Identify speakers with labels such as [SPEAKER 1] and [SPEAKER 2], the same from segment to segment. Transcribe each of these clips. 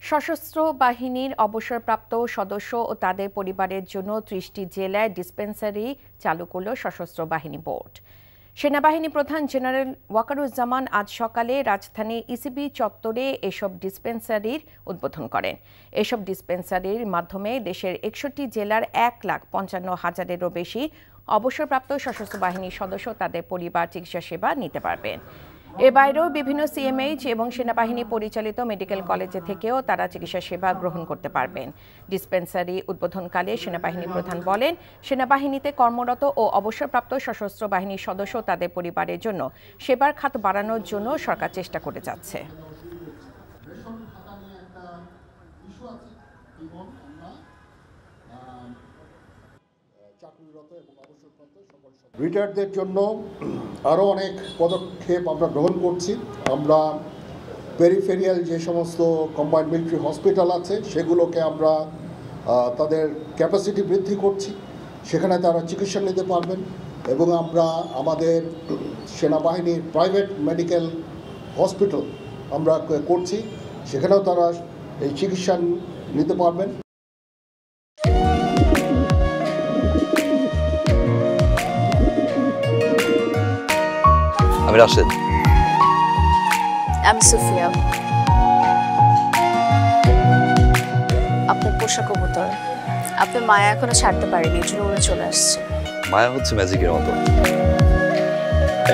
[SPEAKER 1] সশস্ত্র বাহিনীর অবসরপ্রাপ্ত সদস্য ও তাদের পরিবারের জন্য ৩০টি জেলায় ডিসপেন্সারি চালু করল সশস্ত্র বাহিনী বোর্ড। সেনাবাহিনী প্রধান জেনারেল ওয়াকারুজ্জামান আজ সকালে রাজধানী ইসিবি চত্বরে এসব ডিসপেন্সারির উদ্বোধন করেন। এসব ডিসপেন্সারির মাধ্যমে দেশের ৬১ জেলার ১,৫৫,০০০-এরও বেশি অবসরপ্রাপ্ত সশস্ত্র বাহিনীর সদস্য তাদের পরিবার চিকিৎসা সেবা নিতে পারবেন। এর বাইরেও বিভিন্ন সিএমএইচ এবং সেনাবাহিনী পরিচালিত মেডিকেল কলেজে থেকেও তারা চিকিৎসা সেবা গ্রহণ করতে পারবেন। ডিসপেন্সারি উদ্বোধনকালে সেনাবাহিনী প্রধান বলেন, সেনাবাহিনীতে কর্মরত ও অবসরপ্রাপ্ত সশস্ত্র বাহিনীর সদস্য তাদের পরিবারের জন্য সেবার খাত বাড়ানোর জন্য সরকার চেষ্টা করে যাচ্ছে।
[SPEAKER 2] রিটায়ার্ডদের জন্য আরও অনেক পদক্ষেপ আমরা গ্রহণ করছি। আমরা পেরিফেরিয়াল যে সমস্ত কম্বাইন্ড মিলিটারি হসপিটাল আছে সেগুলোকে আমরা তাদের ক্যাপাসিটি বৃদ্ধি করছি, সেখানে তারা চিকিৎসা নিতে পারবেন। এবং আমরা আমাদের সেনাবাহিনীর প্রাইভেট মেডিকেল হসপিটাল আমরা করছি, সেখানেও তারা এই চিকিৎসা নিতে পারবেন।
[SPEAKER 3] আমি রাশেদ।
[SPEAKER 4] আমি সুফিয়া। আপনার পোষা কবুতর, আপনার মায়া এখনো ছাড়তে পারেনি, এই জন্য উড়ে চলে আসছে।
[SPEAKER 3] মায়া হচ্ছে ম্যাজিকের মতো,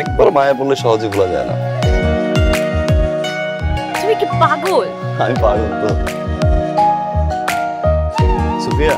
[SPEAKER 3] একবার মায়া বললে সহজে ভোলা যায় না।
[SPEAKER 4] তুমি কি পাগল?
[SPEAKER 3] আমি পাগল তো। সুফিয়া,